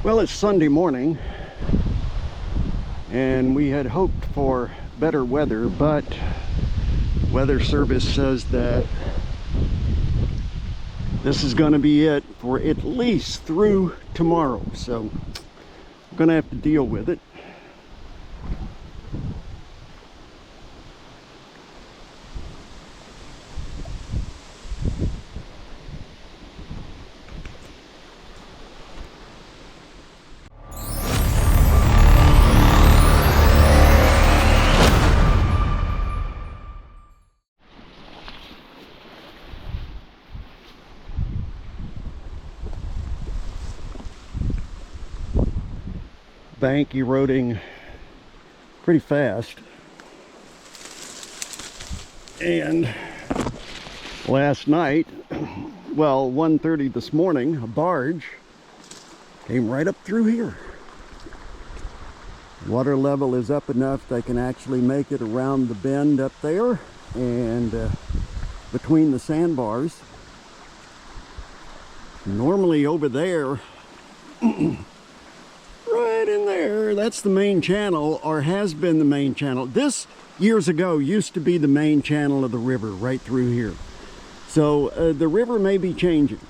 Well, it's Sunday morning, and we had hoped for better weather, but Weather Service says that this is going to be it for at least through tomorrow, so I'm going to have to deal with it. Bank eroding pretty fast, and last night, well, 1:30 this morning, a barge came right up through here. Water level is up enough they can actually make it around the bend up there and between the sandbars. Normally over there right in there, that's the main channel, or has been the main channel. This, years ago, used to be the main channel of the river right through here. So the river may be changing.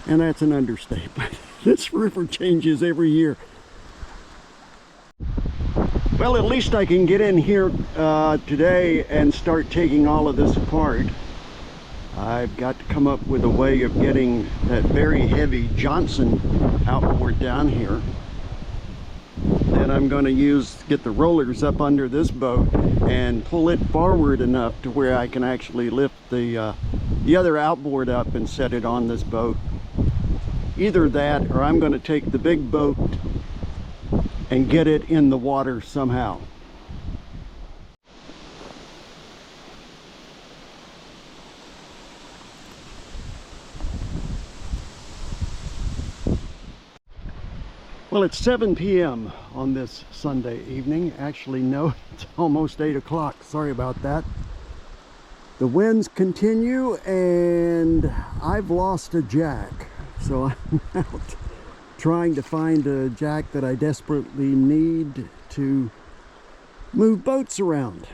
And that's an understatement. This river changes every year. Well, at least I can get in here today and start taking all of this apart. I've got to come up with a way of getting that very heavy Johnson outboard down here. Then I'm going to get the rollers up under this boat and pull it forward enough to where I can actually lift the other outboard up and set it on this boat. Either that, or I'm going to take the big boat and get it in the water somehow. Well, it's 7 p.m. on this Sunday evening. Actually, no, it's almost 8 o'clock. Sorry about that. The winds continue, and I've lost a jack. So I'm out trying to find a jack that I desperately need to move boats around.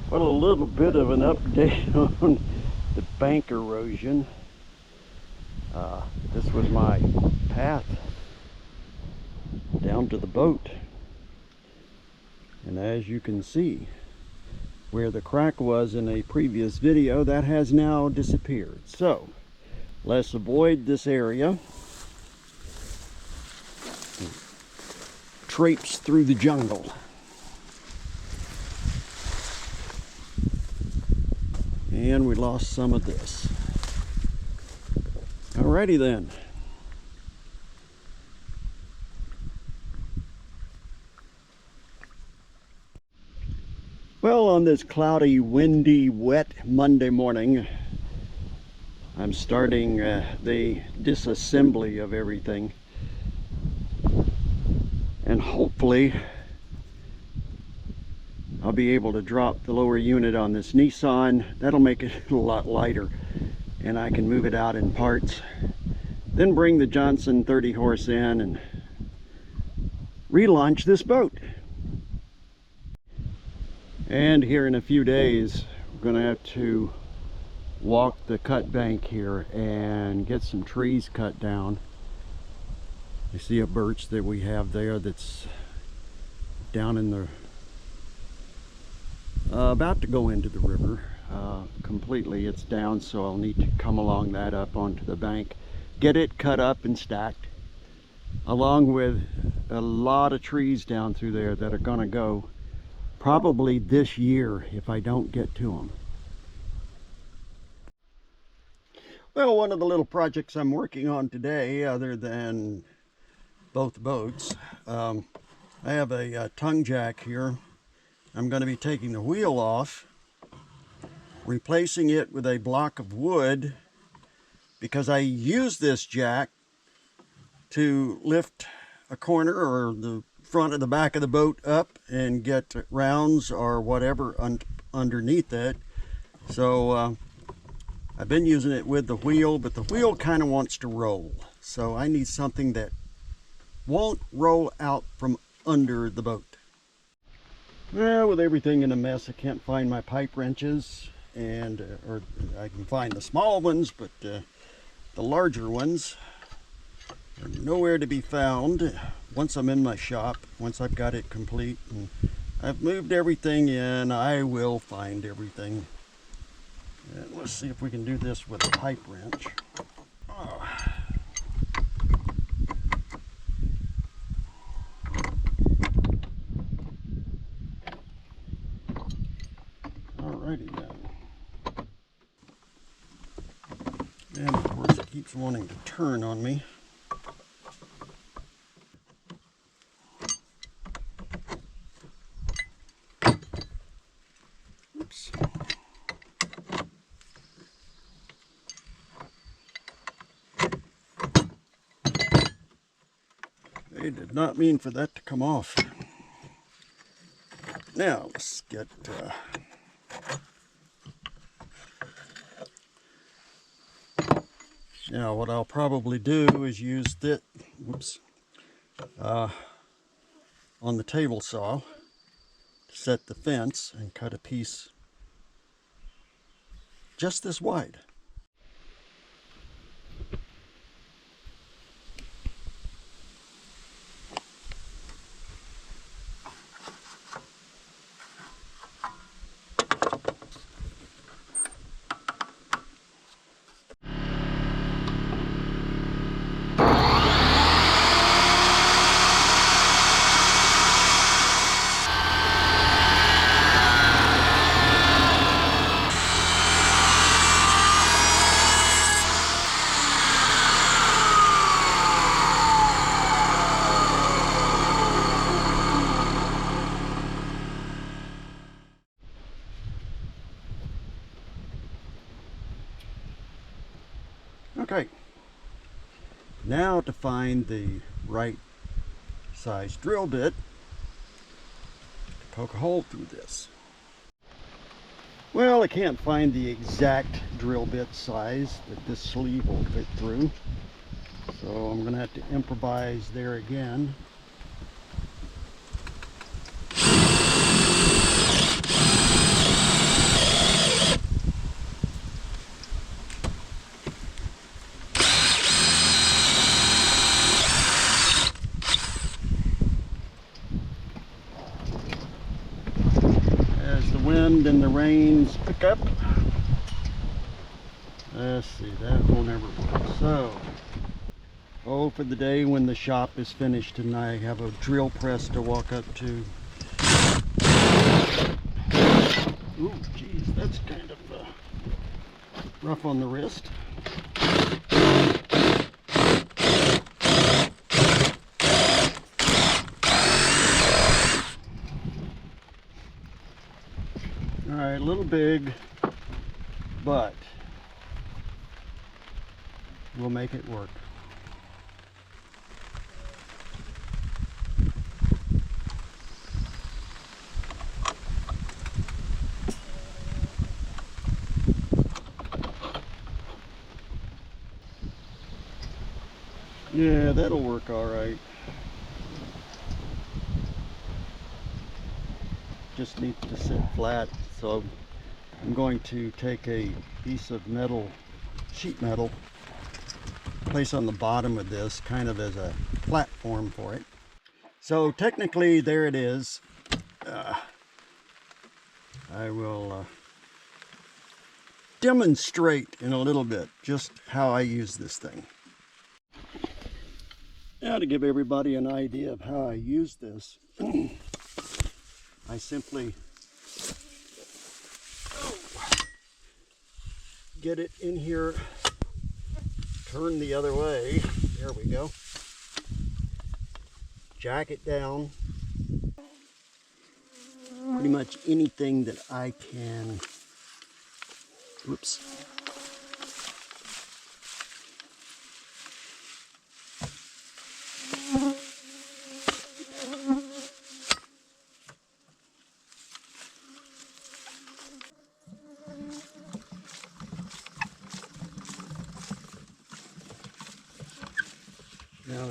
Well, a little bit of an update on the bank erosion. This was my path down to the boat, and as you can see, where the crack was in a previous video, that has now disappeared. So let's avoid this area, traipse through the jungle. And we lost some of this. Alrighty then. Well, on this cloudy, windy, wet Monday morning, I'm starting the disassembly of everything. And hopefully I'll be able to drop the lower unit on this Nissan. That'll make it a lot lighter, and I can move it out in parts. Then bring the Johnson 30 horse in and relaunch this boat. And here in a few days, we're gonna have to walk the cut bank here and get some trees cut down. You see a birch that we have there that's down in the about to go into the river completely. It's down, so I'll need to come along that up onto the bank, get it cut up and stacked, along with a lot of trees down through there that are gonna go probably this year if I don't get to them. Well, one of the little projects I'm working on today, other than both boats, I have a tongue jack here. I'm going to be taking the wheel off, replacing it with a block of wood, because I use this jack to lift a corner or the front of the back of the boat up and get rounds or whatever underneath it. So I've been using it with the wheel, but the wheel kind of wants to roll. So I need something that won't roll out from under the boat. Well, with everything in a mess, I can't find my pipe wrenches, and or I can find the small ones, but the larger ones are nowhere to be found once I'm in my shop, once I've got it complete and I've moved everything in. I will find everything. And let's see if we can do this with a pipe wrench. Oh. Alrighty then. And of course it keeps wanting to turn on me. Oops. They did not mean for that to come off. Now let's get now what I'll probably do is use this on the table saw to set the fence and cut a piece just this wide. Okay, now to find the right size drill bit to poke a hole through this. Well, I can't find the exact drill bit size that this sleeve will fit through, so I'm going to have to improvise there again. Wind and the rains pick up. Let's see, that will never work. So, oh, for the day when the shop is finished and I have a drill press to walk up to. Ooh, geez, that's kind of rough on the wrist. Alright, a little big, but we'll make it work. Yeah, that'll work alright. Just needs to sit flat, so I'm going to take a piece of metal, sheet metal, place on the bottom of this kind of as a platform for it. So technically there it is. I will demonstrate in a little bit just how I use this thing. Now, to give everybody an idea of how I use this, I simply get it in here, turn the other way, there we go, jack it down, pretty much anything that I can, whoops,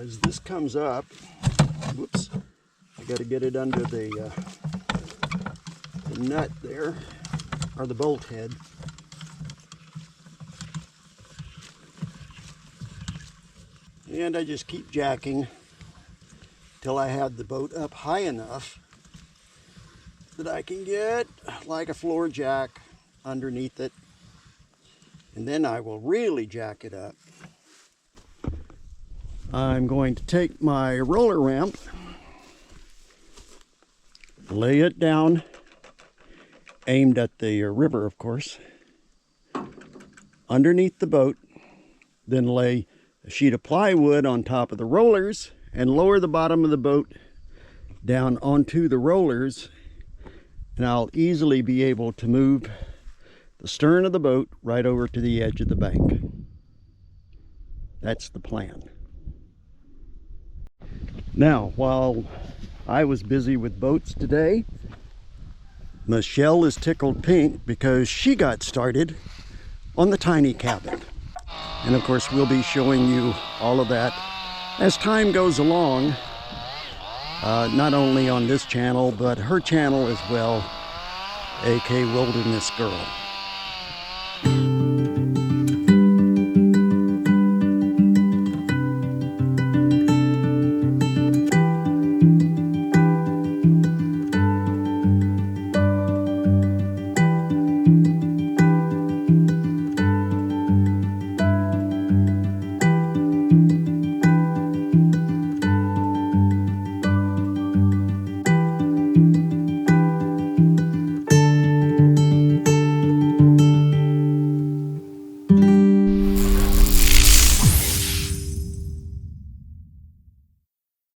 as this comes up, whoops, I got to get it under the nut there, or the bolt head. And I just keep jacking till I have the boat up high enough that I can get like a floor jack underneath it. And then I will really jack it up. I'm going to take my roller ramp, lay it down, aimed at the river, of course, underneath the boat, then lay a sheet of plywood on top of the rollers and lower the bottom of the boat down onto the rollers, and I'll easily be able to move the stern of the boat right over to the edge of the bank. That's the plan. Now, while I was busy with boats today, Michelle is tickled pink because she got started on the tiny cabin. And of course, we'll be showing you all of that as time goes along, not only on this channel, but her channel as well, AK Wilderness Girl.